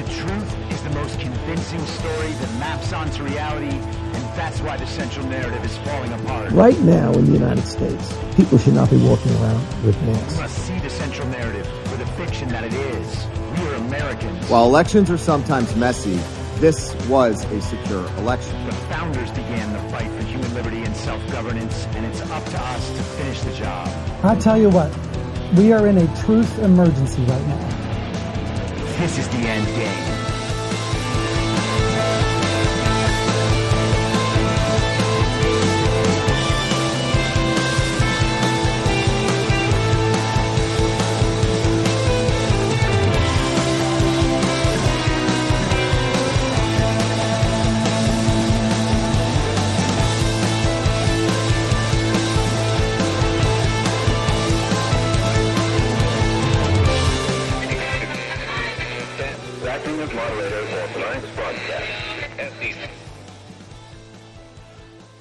truth is the most convincing story that maps onto reality, and that's why the central narrative is falling apart. Right now in the United States, people should not be walking around with masks. We must see the central narrative for the fiction that it is. We are Americans. While elections are sometimes messy, this was a secure election. The founders began the fight for human liberty and self-governance, and it's up to us to finish the job. I'll tell you what, we are in a truth emergency right now. This is the end game.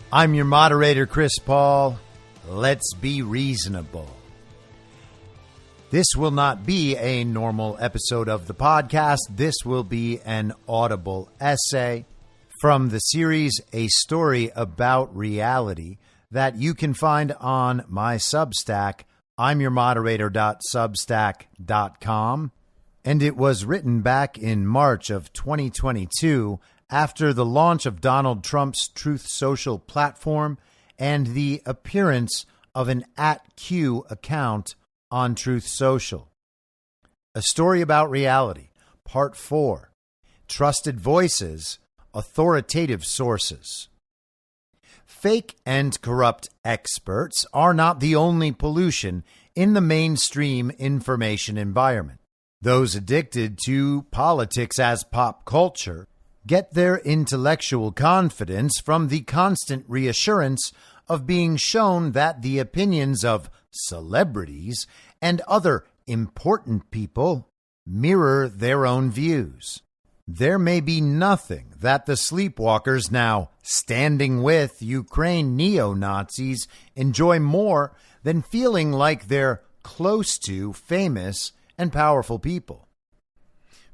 I'm your moderator, Chris Paul. Let's be reasonable. This will not be a normal episode of the podcast. This will be an Audible essay from the series A Story About Reality that you can find on my Substack, imyourmoderator.substack.com. And it was written back in March of 2022 after the launch of Donald Trump's Truth Social platform and the appearance of an @Q account on Truth Social. A Story About Reality, Part 4, Trusted Voices, Authoritative Sources. Fake and corrupt experts are not the only pollution in the mainstream information environment. Those addicted to politics as pop culture get their intellectual confidence from the constant reassurance of being shown that the opinions of celebrities and other important people mirror their own views. There may be nothing that the sleepwalkers now standing with Ukraine neo-Nazis enjoy more than feeling like they're close to famous and powerful people.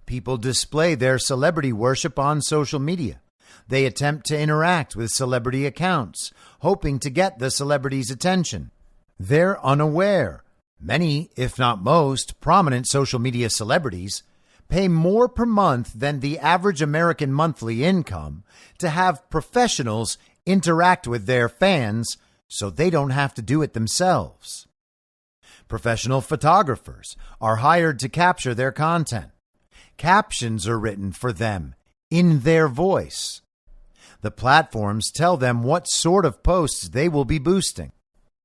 People display their celebrity worship on social media. They attempt to interact with celebrity accounts, hoping to get the celebrity's attention. They're unaware. Many, if not most, prominent social media celebrities pay more per month than the average American monthly income to have professionals interact with their fans so they don't have to do it themselves. Professional photographers are hired to capture their content. Captions are written for them in their voice. The platforms tell them what sort of posts they will be boosting,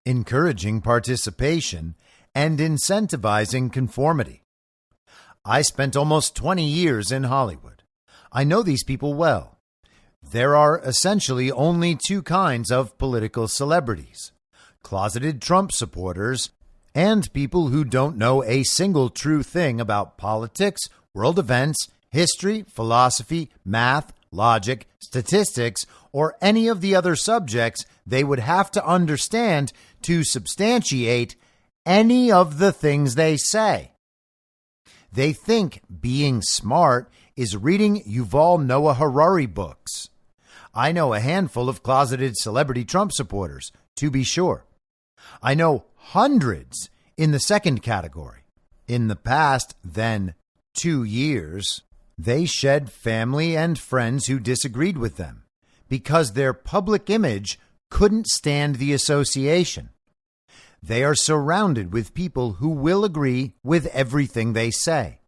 encouraging participation and incentivizing conformity. I spent almost 20 years in Hollywood. I know these people well. There are essentially only two kinds of political celebrities: closeted Trump supporters and people who don't know a single true thing about politics, world events, history, philosophy, math, logic, statistics, or any of the other subjects they would have to understand to substantiate any of the things they say. They think being smart is reading Yuval Noah Harari books. I know a handful of closeted celebrity Trump supporters, to be sure. I know hundreds in the second category. In the past, then, 2 years, they shed family and friends who disagreed with them because their public image couldn't stand the association. They are surrounded with people who will agree with everything they say.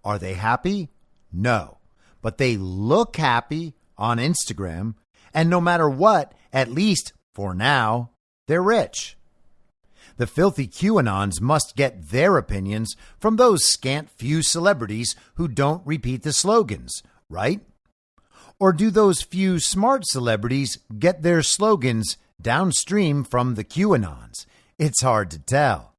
Are they happy? No. But they look happy on Instagram, and no matter what, at least for now, they're rich. The filthy QAnons must get their opinions from those scant few celebrities who don't repeat the slogans, right? Or do those few smart celebrities get their slogans downstream from the QAnons? It's hard to tell.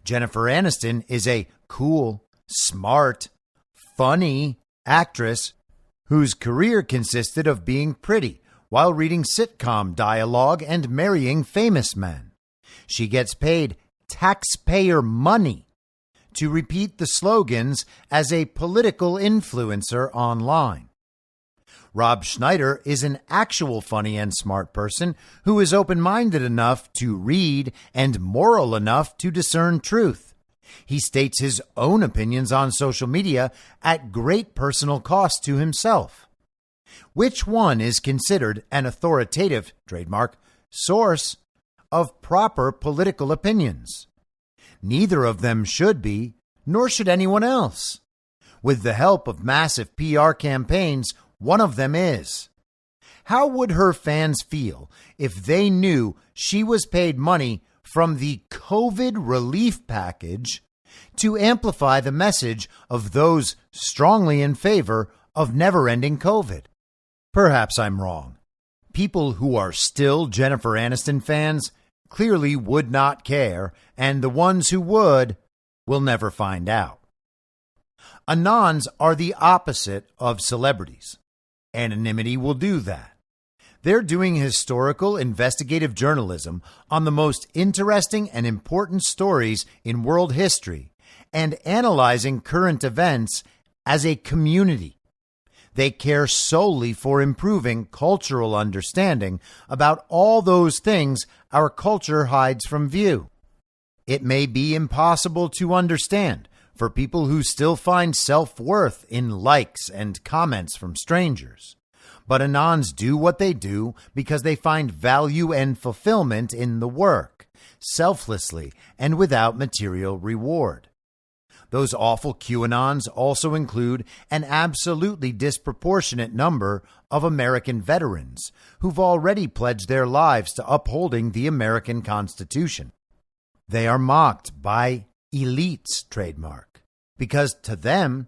Jennifer Aniston is a cool, smart, funny actress whose career consisted of being pretty while reading sitcom dialogue and marrying famous men. She gets paid taxpayer money to repeat the slogans as a political influencer online. Rob Schneider is an actual funny and smart person who is open-minded enough to read and moral enough to discern truth. He states his own opinions on social media at great personal cost to himself. Which one is considered an authoritative, trademark, source of proper political opinions? Neither of them should be, nor should anyone else. With the help of massive PR campaigns, one of them is. How would her fans feel if they knew she was paid money from the COVID relief package to amplify the message of those strongly in favor of never-ending COVID? Perhaps I'm wrong. People who are still Jennifer Aniston fans clearly would not care, and the ones who would will never find out. Anons are the opposite of celebrities. Anonymity will do that. They're doing historical investigative journalism on the most interesting and important stories in world history and analyzing current events as a community. They care solely for improving cultural understanding about all those things our culture hides from view. It may be impossible to understand for people who still find self-worth in likes and comments from strangers. But Anons do what they do because they find value and fulfillment in the work, selflessly and without material reward. Those awful QAnons also include an absolutely disproportionate number of American veterans who've already pledged their lives to upholding the American Constitution. They are mocked by elites, trademark, because to them,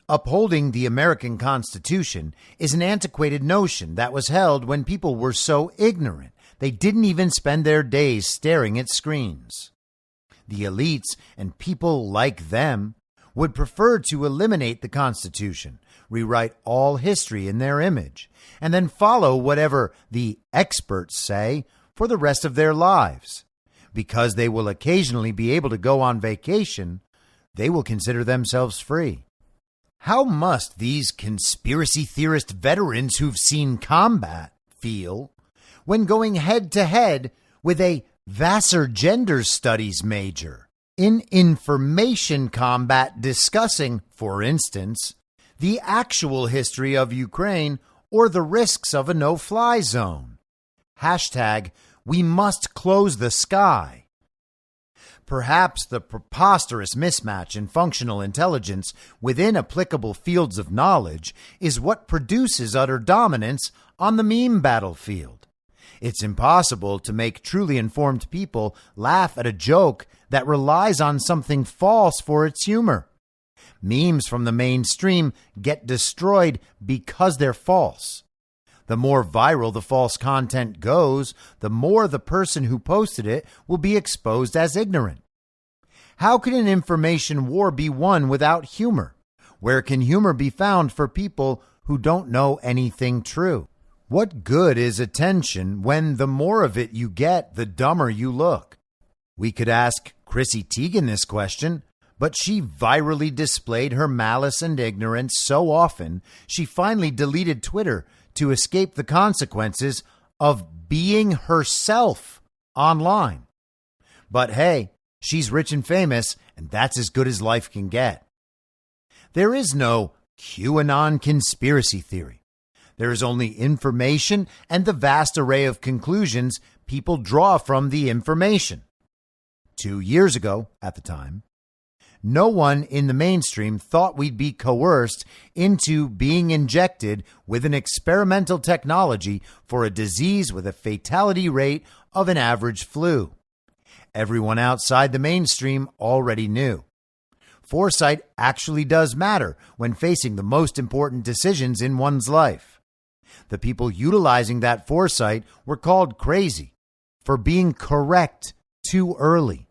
upholding the American Constitution is an antiquated notion that was held when people were so ignorant they didn't even spend their days staring at screens. The elites and people like them would prefer to eliminate the Constitution, rewrite all history in their image, and then follow whatever the experts say for the rest of their lives. Because they will occasionally be able to go on vacation, they will consider themselves free. How must these conspiracy theorist veterans who've seen combat feel when going head-to-head with a Vassar gender studies major in information combat discussing, for instance, the actual history of Ukraine or the risks of a no-fly zone? Hashtag, we must close the sky. Perhaps the preposterous mismatch in functional intelligence within applicable fields of knowledge is what produces utter dominance on the meme battlefield. It's impossible to make truly informed people laugh at a joke that relies on something false for its humor. Memes from the mainstream get destroyed because they're false. The more viral the false content goes, the more the person who posted it will be exposed as ignorant. How can an information war be won without humor? Where can humor be found for people who don't know anything true? What good is attention when the more of it you get, the dumber you look? We could ask Chrissy Teigen this question, but she virally displayed her malice and ignorance so often, she finally deleted Twitter to escape the consequences of being herself online. But hey, she's rich and famous, and that's as good as life can get. There is no QAnon conspiracy theory. There is only information and the vast array of conclusions people draw from the information. 2 years ago, at the time, no one in the mainstream thought we'd be coerced into being injected with an experimental technology for a disease with a fatality rate of an average flu. Everyone outside the mainstream already knew. Foresight actually does matter when facing the most important decisions in one's life. The people utilizing that foresight were called crazy for being correct too early.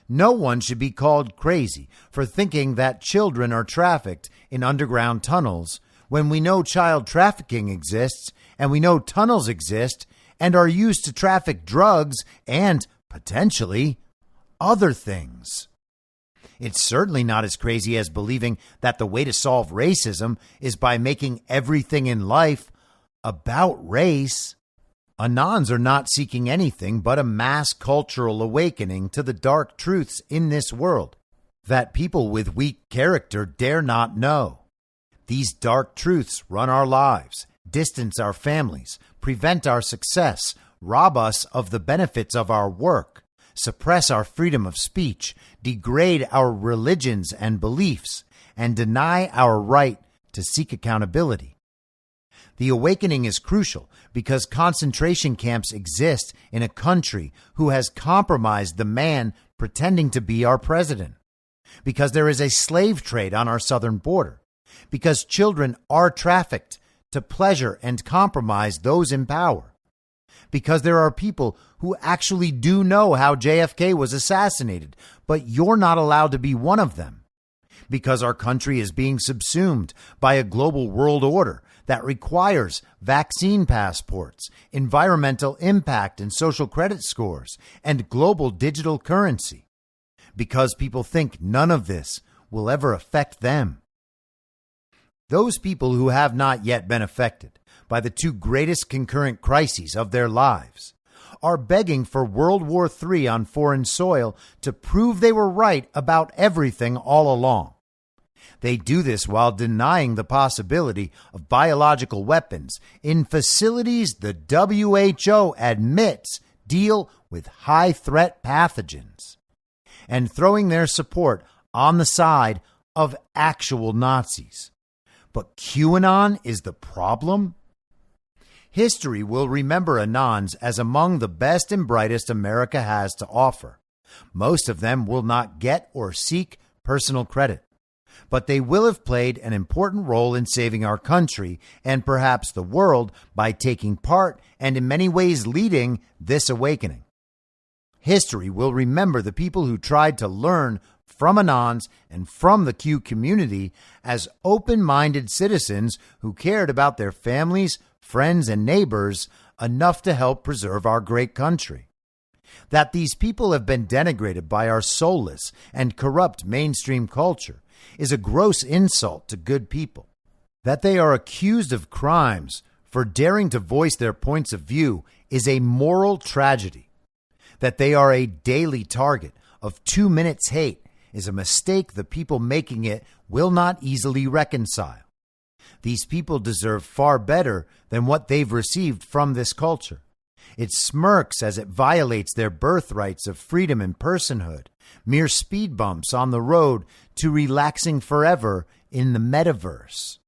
No one should be called crazy for thinking that children are trafficked in underground tunnels when we know child trafficking exists and we know tunnels exist and are used to traffic drugs and, potentially, other things. It's certainly not as crazy as believing that the way to solve racism is by making everything in life about race. Anons are not seeking anything but a mass cultural awakening to the dark truths in this world that people with weak character dare not know. These dark truths run our lives, distance our families, prevent our success, rob us of the benefits of our work, suppress our freedom of speech, degrade our religions and beliefs, and deny our right to seek accountability. The awakening is crucial because concentration camps exist in a country who has compromised the man pretending to be our president, because there is a slave trade on our southern border, because children are trafficked to pleasure and compromise those in power, because there are people who actually do know how JFK was assassinated, but you're not allowed to be one of them, because our country is being subsumed by a global world order that requires vaccine passports, environmental impact and social credit scores, and global digital currency, because people think none of this will ever affect them. Those people who have not yet been affected by the two greatest concurrent crises of their lives are begging for World War III on foreign soil to prove they were right about everything all along. They do this while denying the possibility of biological weapons in facilities the WHO admits deal with high-threat pathogens, and throwing their support on the side of actual Nazis. But QAnon is the problem? History will remember Anons as among the best and brightest America has to offer. Most of them will not get or seek personal credit, but they will have played an important role in saving our country and perhaps the world by taking part and in many ways leading this awakening. History will remember the people who tried to learn from Anons and from the Q community as open-minded citizens who cared about their families, friends, and neighbors enough to help preserve our great country. That these people have been denigrated by our soulless and corrupt mainstream culture is a gross insult to good people. That they are accused of crimes for daring to voice their points of view is a moral tragedy. That they are a daily target of 2 minutes hate is a mistake the people making it will not easily reconcile. These people deserve far better than what they've received from this culture. It smirks as it violates their birthrights of freedom and personhood, mere speed bumps on the road to relaxing forever in the metaverse.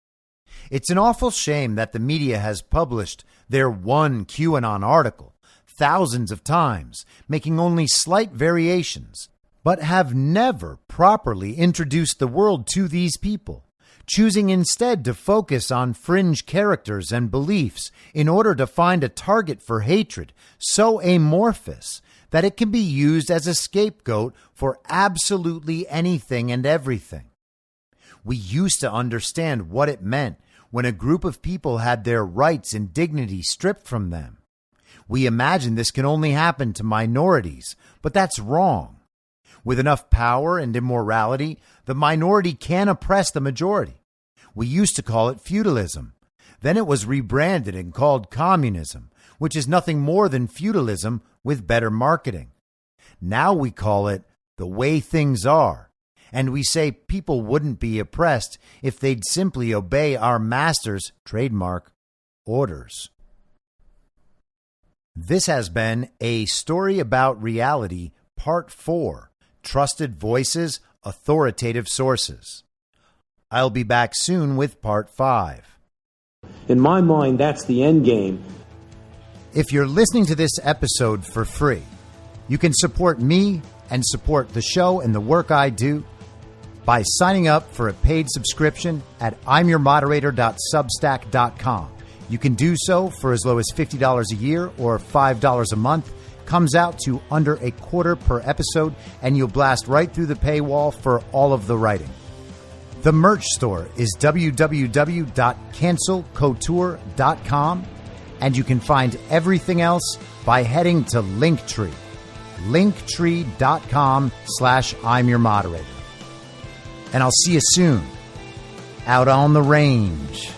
It's an awful shame that the media has published their one QAnon article thousands of times, making only slight variations, but have never properly introduced the world to these people, choosing instead to focus on fringe characters and beliefs in order to find a target for hatred so amorphous that it can be used as a scapegoat for absolutely anything and everything. We used to understand what it meant when a group of people had their rights and dignity stripped from them. We imagine this can only happen to minorities, but that's wrong. With enough power and immorality, the minority can oppress the majority. We used to call it feudalism. Then it was rebranded and called communism, which is nothing more than feudalism with better marketing. Now we call it the way things are, and we say people wouldn't be oppressed if they'd simply obey our masters' trademark orders. This has been A Story About Reality, Part 4, Trusted Voices, Authoritative Sources. I'll be back soon with Part 5. In my mind, that's the end game. If you're listening to this episode for free, you can support me and support the show and the work I do by signing up for a paid subscription at imyourmoderator.substack.com. You can do so for as low as $50 a year or $5 a month. Comes out to under a quarter per episode, and you'll blast right through the paywall for all of the writing. The merch store is www.cancelcouture.com, and you can find everything else by heading to Linktree, linktree.com/I'm Your Moderator. and I'll see you soon out on the range.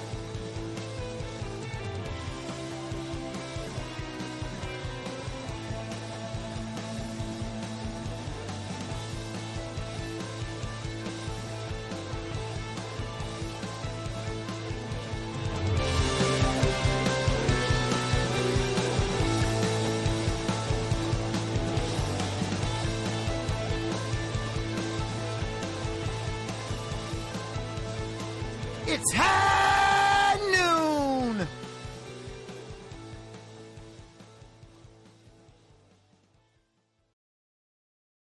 It's high!